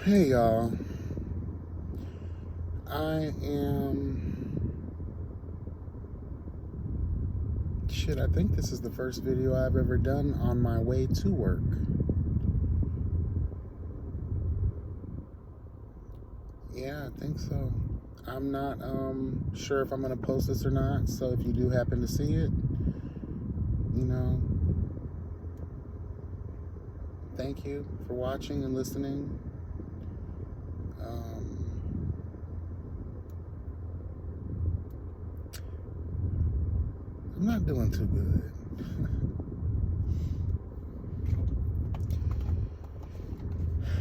Hey y'all, I am. I think this is the first video I've ever done on my way to work. Yeah, I think so. I'm not sure if I'm going to post this or not, so if you do happen to see it, you know, thank you for watching and listening. I'm not doing too good.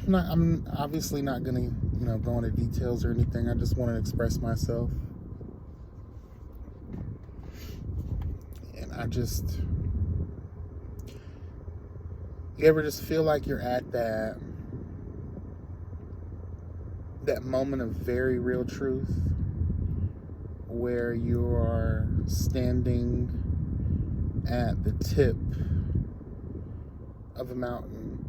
I'm obviously not gonna, go into details or anything. I just want to express myself. And you ever just feel like you're at that moment of very real truth where you are standing at the tip of a mountain.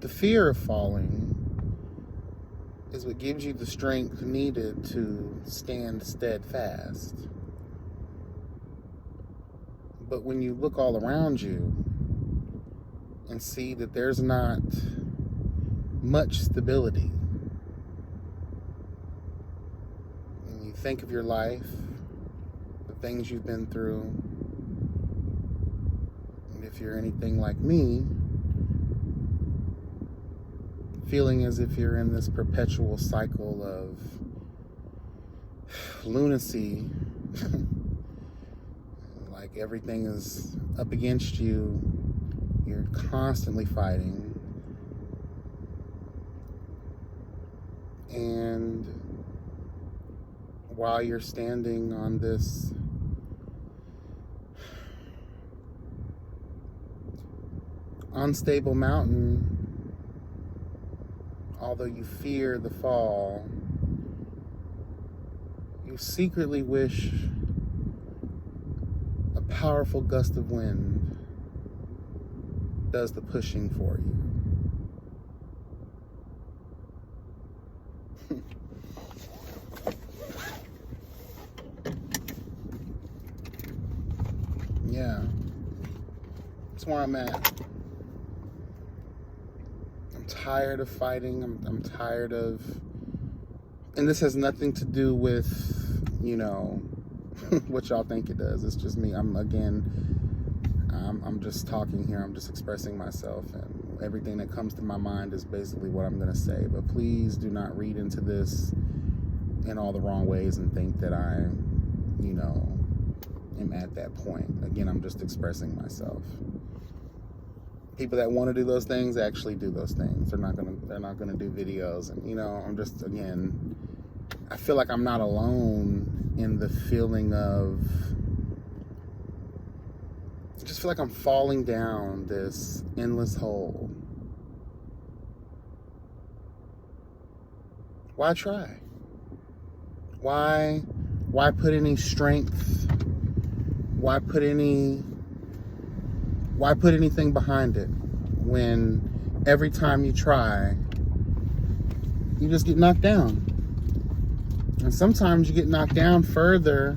The fear of falling is what gives you the strength needed to stand steadfast. But when you look all around you and see that there's not much stability, and you think of your life, the things you've been through, and if you're anything like me, feeling as if you're in this perpetual cycle of lunacy, like everything is up against you, you're constantly fighting, and while you're standing on this unstable mountain, although you fear the fall, you secretly wish a powerful gust of wind does the pushing for you. Yeah, that's where I'm at. I'm tired of fighting. I'm tired of, and this has nothing to do with, what y'all think it does. It's just me. I'm just talking here. I'm just expressing myself, and everything that comes to my mind is basically what I'm going to say. But please do not read into this in all the wrong ways and think that I, am at that point. Again, I'm just expressing myself. People that want to do those things actually do those things. They're not gonna do videos, and I'm just, again, I feel like I'm not alone in the feeling of, I just feel like I'm falling down this endless hole. Why try? Why put any strength? Why put anything behind it when every time you try, you just get knocked down? And sometimes you get knocked down further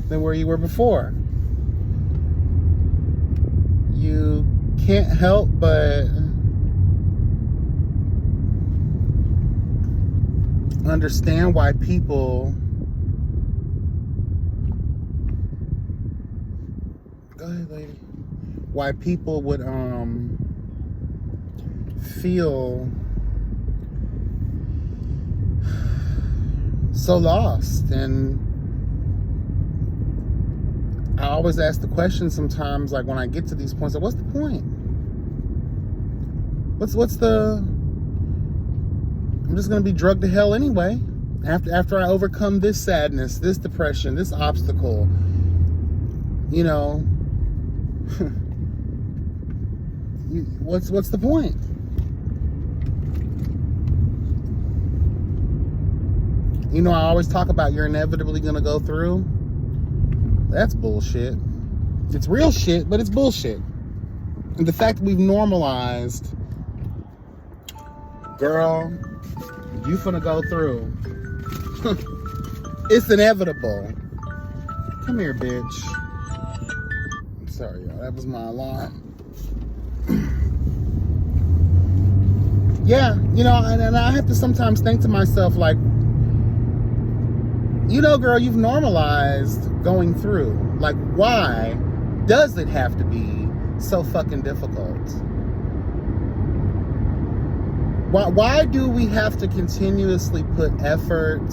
than where you were before. You can't help but understand why people, go ahead, lady, why people would feel so lost. And I always ask the question sometimes, like when I get to these points, like, what's the point? What's the, I'm just gonna be drugged to hell anyway. After I overcome this sadness, this depression, this obstacle, what's the point? I always talk about you're inevitably gonna go through. That's bullshit. It's real shit, but it's bullshit. And the fact that we've normalized, girl, you finna go through. It's inevitable. Come here, bitch. Sorry, y'all. That was my alarm. Yeah, you know, and I have to sometimes think to myself, like, you know, girl, you've normalized going through. Like, why does it have to be so fucking difficult? Why do we have to continuously put effort?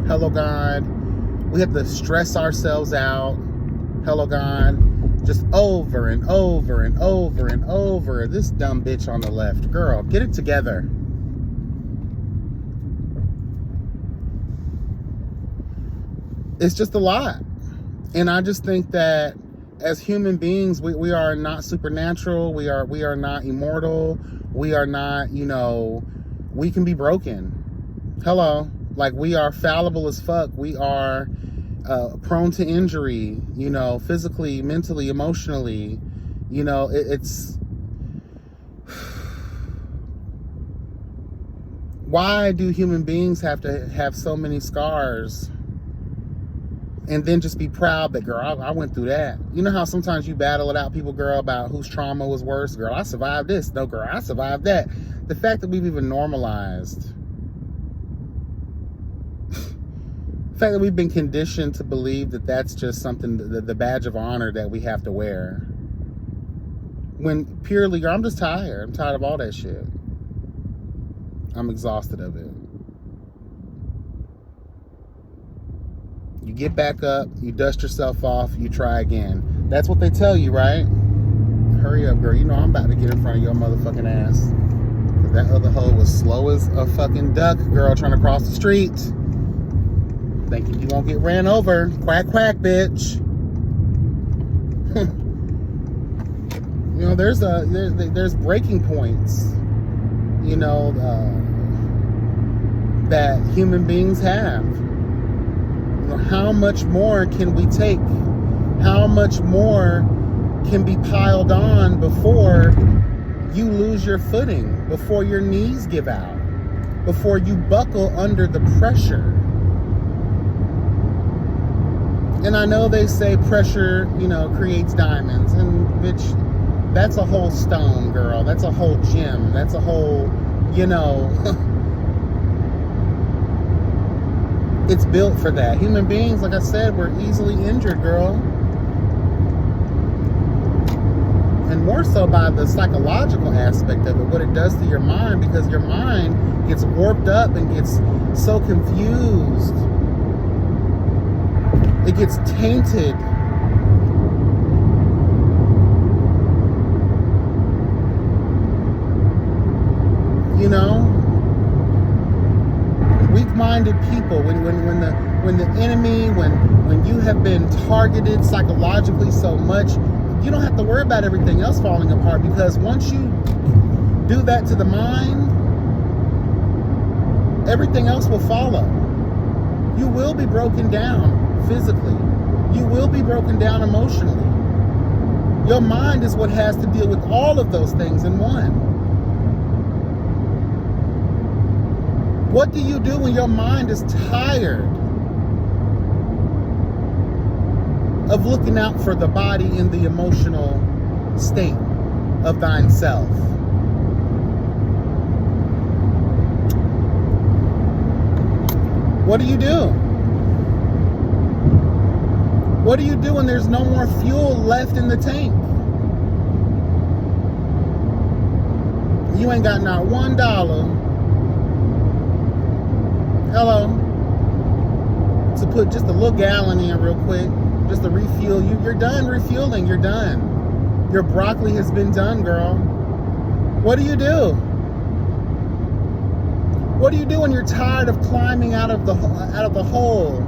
Hello, God. We have to stress ourselves out. Hello, God. Just over and over and over and over. This dumb bitch on the left. Girl, get it together. It's just a lot. And I just think that as human beings, we are not supernatural. We are not immortal. We are not, you know, we can be broken. Hello. Like, we are fallible as fuck. We are prone to injury, you know, physically, mentally, emotionally. You know, it's... Why do human beings have to have so many scars? And then just be proud that, girl, I went through that. You know how sometimes you battle it out, people, girl, about whose trauma was worse? Girl, I survived this. No, girl, I survived that. The fact that we've even normalized, the fact that we've been conditioned to believe that that's just something, the badge of honor that we have to wear. When purely, girl, I'm just tired. I'm tired of all that shit. I'm exhausted of it. You get back up, you dust yourself off, you try again. That's what they tell you, right? Hurry up, girl. You know I'm about to get in front of your motherfucking ass. That other hoe was slow as a fucking duck, girl, trying to cross the street. Thinking you won't get ran over. Quack, quack, bitch. You know, there's breaking points, you know, that human beings have. How much more can we take? How much more can be piled on before you lose your footing, before your knees give out, before you buckle under the pressure? And I know they say pressure, you know, creates diamonds. And bitch, that's a whole stone, girl. That's a whole gem. That's a whole, you know... It's built for that. Human beings, like I said, we're easily injured, girl. And more so by the psychological aspect of it, what it does to your mind, because your mind gets warped up and gets so confused. It gets tainted. You know? Weak-minded people, when the enemy, when you have been targeted psychologically so much, you don't have to worry about everything else falling apart, because once you do that to the mind, everything else will follow. You will be broken down physically. You will be broken down emotionally. Your mind is what has to deal with all of those things in one. What do you do when your mind is tired of looking out for the body in the emotional state of thine self? What do you do? What do you do when there's no more fuel left in the tank? You ain't got not $1. Hello, to put just a little gallon in real quick, just to refuel you. You're done refueling. You're done. Your broccoli has been done, girl. What do you do? What do you do when you're tired of climbing out of the hole?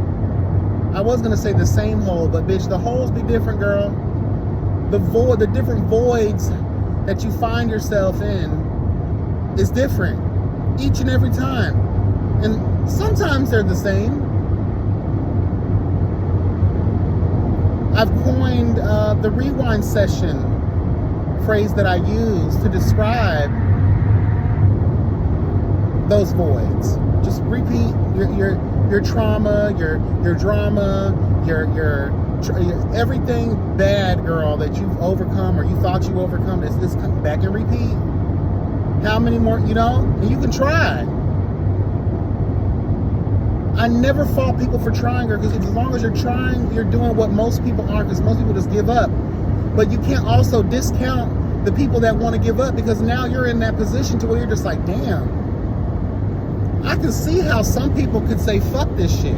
I was gonna say the same hole, but bitch, the holes be different, girl. The different voids that you find yourself in is different each and every time. And sometimes they're the same. I've coined the rewind session phrase that I use to describe those voids. Just repeat your trauma, your drama, your everything bad, girl, that you've overcome or you thought you overcome. This come back and repeat. How many more? You know, and you can try. I never fault people for trying, because as long as you're trying, you're doing what most people aren't, because most people just give up. But you can't also discount the people that want to give up, because now you're in that position to where you're just like, damn, I can see how some people could say, fuck this shit.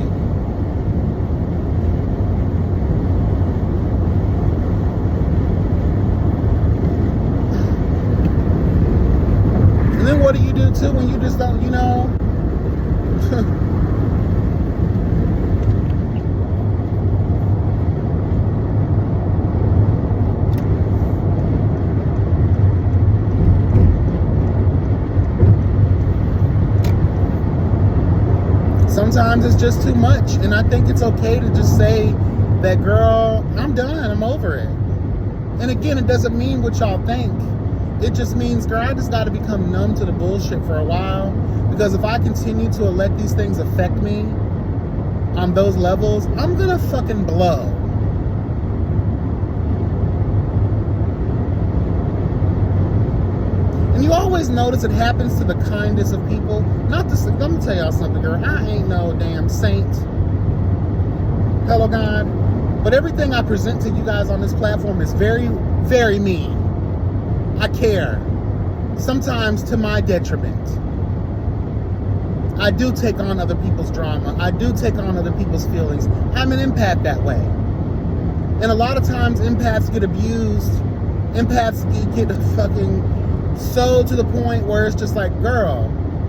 And then what do you do too when you just don't, you know? Sometimes it's just too much, and I think it's okay to just say that, girl, I'm done, I'm over it. And again, it doesn't mean what y'all think. It just means, girl, I just got to become numb to the bullshit for a while, because if I continue to let these things affect me on those levels, I'm gonna fucking blow. And you always notice it happens to the kindest of people. Not this. Let me tell y'all something, girl. I ain't no damn saint. Hello, God. But everything I present to you guys on this platform is very, very mean. I care. Sometimes to my detriment. I do take on other people's drama. I do take on other people's feelings. I'm an empath that way. And a lot of times empaths get abused. Empaths get fucking so to the point where it's just like, girl,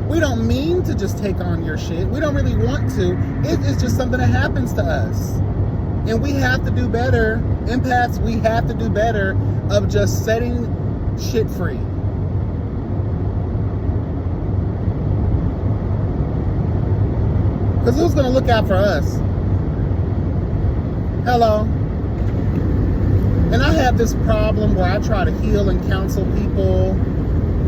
we don't mean to just take on your shit. We don't really want to. It's just something that happens to us. And we have to do better. Empaths, we have to do better of just setting shit free. Because who's going to look out for us? Hello? And I have this problem where I try to heal and counsel people.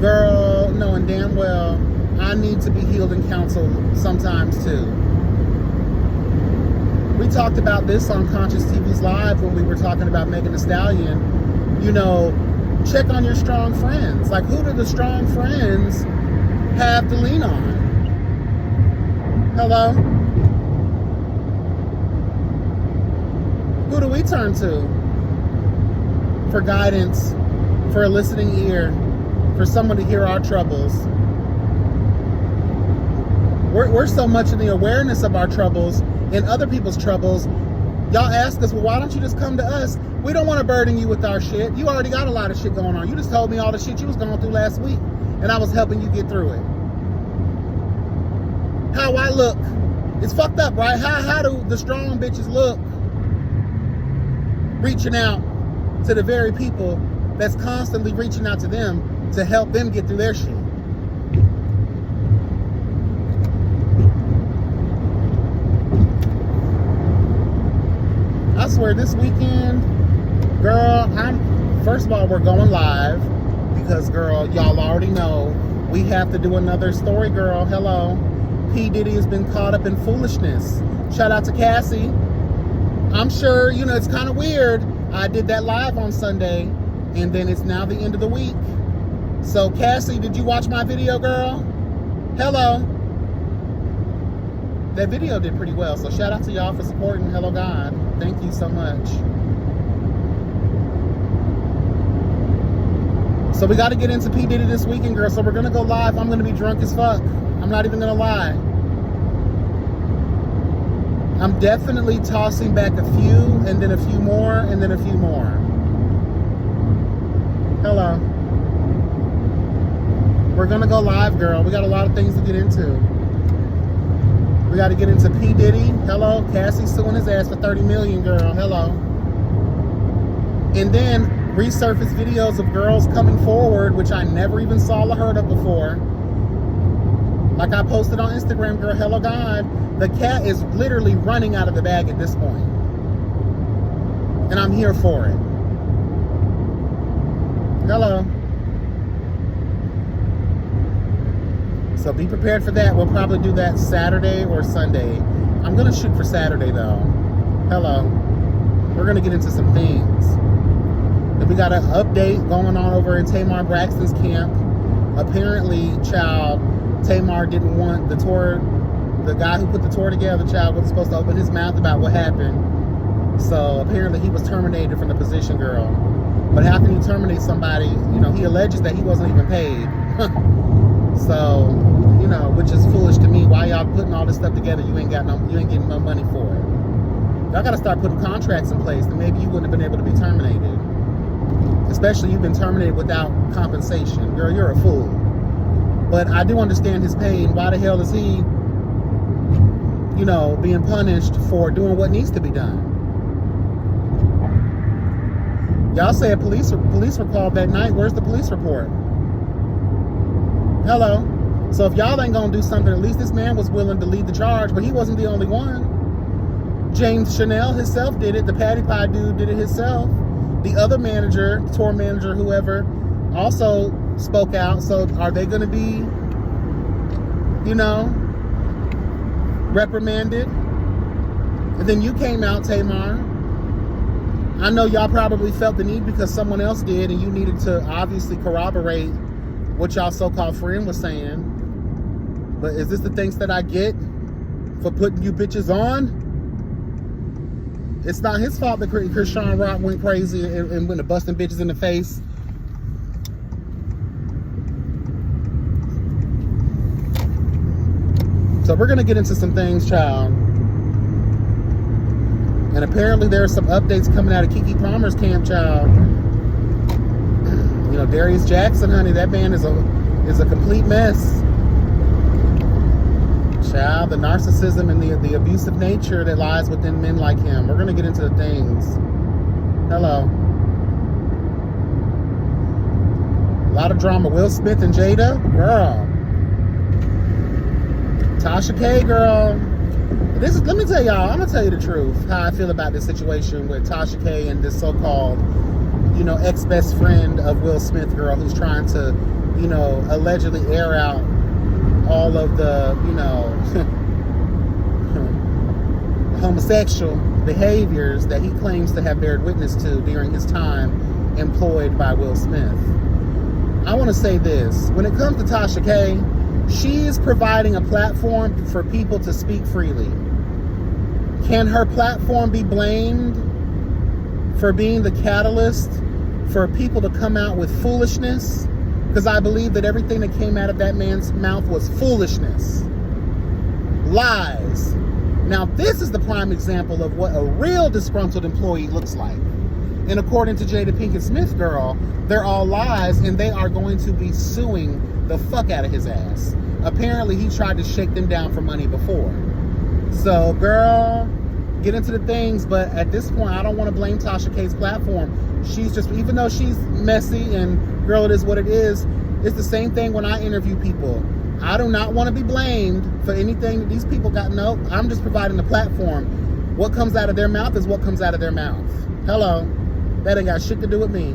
Girl, knowing damn well I need to be healed and counseled sometimes too. We talked about this on Conscious TV's Live when we were talking about Megan Thee Stallion. You know, check on your strong friends. Like, who do the strong friends have to lean on? Hello? Who do we turn to for guidance, for a listening ear, for someone to hear our troubles? We're so much in the awareness of our troubles and other people's troubles. Y'all ask us, well, why don't you just come to us? We don't want to burden you with our shit. You already got a lot of shit going on. You just told me all the shit you was going through last week, and I was helping you get through it. How I look, it's fucked up, right? How do the strong bitches look? Reaching out to the very people that's constantly reaching out to them to help them get through their shit. I swear, this weekend, girl, first of all, we're going live because, girl, y'all already know we have to do another story, girl. Hello. P. Diddy has been caught up in foolishness. Shout out to Cassie. I'm sure, you know, it's kind of weird. I did that live on Sunday, and then it's now the end of the week. So, Cassie, did you watch my video, girl? Hello. That video did pretty well, so shout out to y'all for supporting Hello God. Thank you so much. So we got to get into P. Diddy this weekend, girl. So we're going to go live. I'm going to be drunk as fuck. I'm not even going to lie. I'm definitely tossing back a few, and then a few more, and then a few more. Hello. We're going to go live, girl. We got a lot of things to get into. We got to get into P. Diddy. Hello. Cassie suing his ass for $30 million, girl. Hello. And then resurface videos of girls coming forward, which I never even saw or heard of before. Like I posted on Instagram, girl, Hello God. The cat is literally running out of the bag at this point. And I'm here for it. Hello. So be prepared for that. We'll probably do that Saturday or Sunday. I'm going to shoot for Saturday, though. Hello. We're going to get into some things. And we got an update going on over in Tamar Braxton's camp. Apparently, Tamar didn't want the tour. The guy who put the tour together, wasn't supposed to open his mouth about what happened. So apparently he was terminated from the position, girl. But how can you terminate somebody? He alleges that he wasn't even paid. So, which is foolish to me. Why y'all putting all this stuff together? You ain't getting no money for it. Y'all got to start putting contracts in place that maybe you wouldn't have been able to be terminated. Especially you've been terminated without compensation. Girl, you're a fool. But I do understand his pain. Why the hell is he, being punished for doing what needs to be done? Y'all say police were called that night. Where's the police report? Hello. So if y'all ain't gonna do something, at least this man was willing to lead the charge, but he wasn't the only one. James Chanel himself did it. The Patty Pie dude did it himself. The other manager, tour manager, whoever, also spoke out. So are they gonna be, reprimanded? And then you came out, Tamar. I know y'all probably felt the need because someone else did, and you needed to obviously corroborate what y'all so-called friend was saying. But is this the thanks that I get for putting you bitches on? It's not his fault that Chrisean Rock went crazy and went to busting bitches in the face. So we're going to get into some things, child. And apparently there are some updates coming out of Keke Palmer's camp, child. Darius Jackson, honey, that man is a complete mess. Child, the narcissism and the abusive nature that lies within men like him. We're going to get into the things. Hello. A lot of drama. Will Smith and Jada, girl. Tasha K, girl. Let me tell y'all, I'm going to tell you the truth, how I feel about this situation with Tasha K and this so-called, ex-best friend of Will Smith, girl, who's trying to, allegedly air out all of the, homosexual behaviors that he claims to have bared witness to during his time employed by Will Smith. I want to say this. When it comes to Tasha K, she is providing a platform for people to speak freely. Can her platform be blamed for being the catalyst for people to come out with foolishness? Because I believe that everything that came out of that man's mouth was foolishness. Lies. Now, this is the prime example of what a real disgruntled employee looks like. And according to Jada Pinkett Smith, girl, they're all lies, and they are going to be suing the fuck out of his ass. Apparently, he tried to shake them down for money before. So, girl, get into the things, but at this point, I don't want to blame Tasha K's platform. She's just, even though she's messy and, girl, it is what it is, it's the same thing when I interview people. I do not want to be blamed for anything that these people got. No, I'm just providing the platform. What comes out of their mouth is what comes out of their mouth. Hello. That ain't got shit to do with me.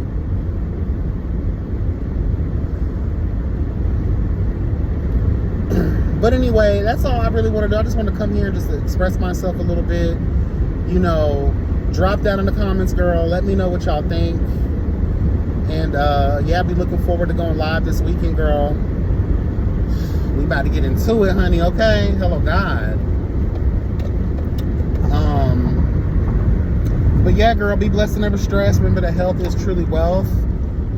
But anyway, that's all I really want to do. I just want to come here and just express myself a little bit. Drop down in the comments, girl. Let me know what y'all think. And yeah, I'll be looking forward to going live this weekend, girl. We about to get into it, honey, okay? Hello, God. But yeah, girl, be blessed and never stressed. Remember that health is truly wealth.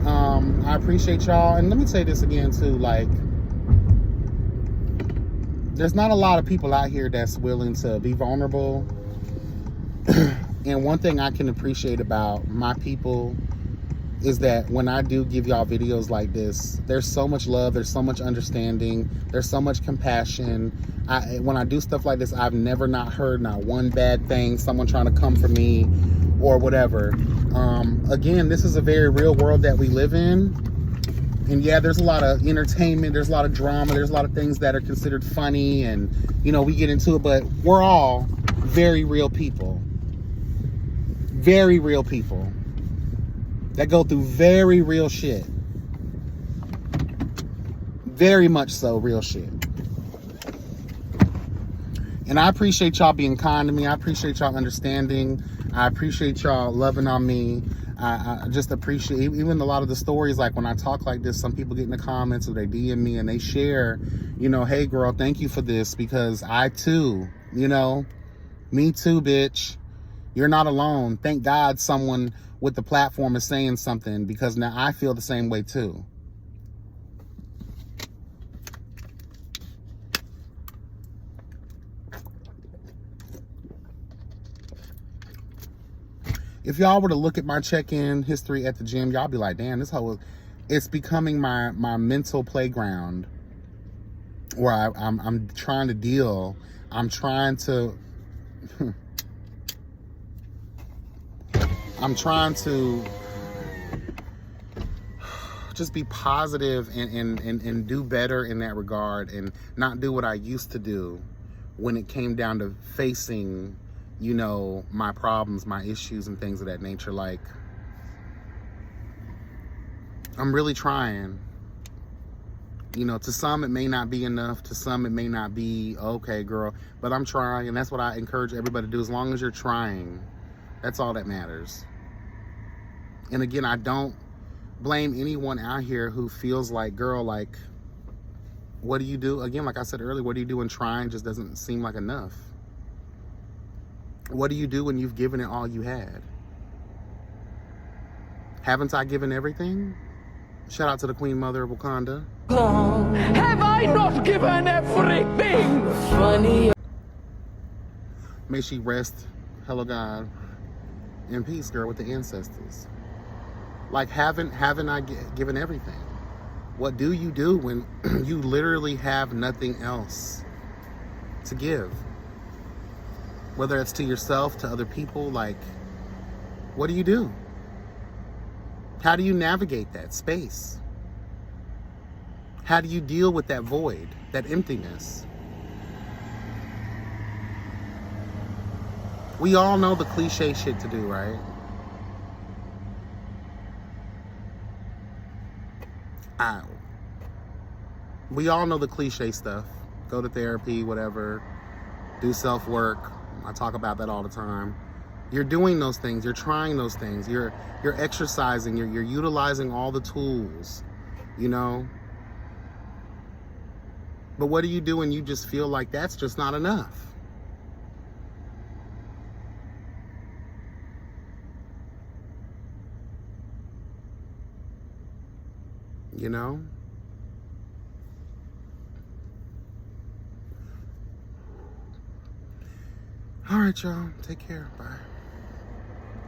I appreciate y'all. And let me say this again, too. Like, there's not a lot of people out here that's willing to be vulnerable. And one thing I can appreciate about my people is that when I do give y'all videos like this, there's so much love, there's so much understanding, there's so much compassion. When I do stuff like this, I've never not heard not one bad thing, someone trying to come for me or whatever. Again, this is a very real world that we live in. And yeah, there's a lot of entertainment, there's a lot of drama, there's a lot of things that are considered funny, and we get into it, but we're all very real people. very real people that go through very real shit. Very much so real shit. And I appreciate y'all being kind to me. I appreciate y'all understanding. I appreciate y'all loving on me. I just appreciate, even a lot of the stories, like when I talk like this, some people get in the comments or they DM me and they share, you know, hey girl, thank you for this, because I too, you know, me too, bitch. You're not alone. Thank God someone with the platform is saying something, because now I feel the same way too. If y'all were to look at my check-in history at the gym, y'all be like, damn, this hoe, it's becoming my mental playground where I'm trying to deal. I'm trying to just be positive and do better in that regard, and not do what I used to do when it came down to facing, you know, my problems, my issues and things of that nature. Like, I'm really trying. You know, to some it may not be enough, to some it may not be, okay girl, but I'm trying, and that's what I encourage everybody to do. As long as you're trying, that's all that matters. And again, I don't blame anyone out here who feels like, girl, like, what do you do? Again, like I said earlier, what do you do when trying just doesn't seem like enough? What do you do when you've given it all you had? Haven't I given everything? Shout out to the Queen Mother of Wakanda. Have I not given everything? Funny. May she rest, hello God, in peace, girl, with the ancestors. Like, haven't I given everything? What do you do when you literally have nothing else to give? Whether it's to yourself, to other people, like, what do you do? How do you navigate that space? How do you deal with that void, that emptiness? We all know the cliche shit to do, right? We all know the cliche stuff. Go to therapy, whatever. Do self-work. I talk about that all the time. You're doing those things. You're trying those things. You're exercising. You're utilizing all the tools, you know? But what do you do when you just feel like that's just not enough? You know? All right, y'all. Take care. Bye.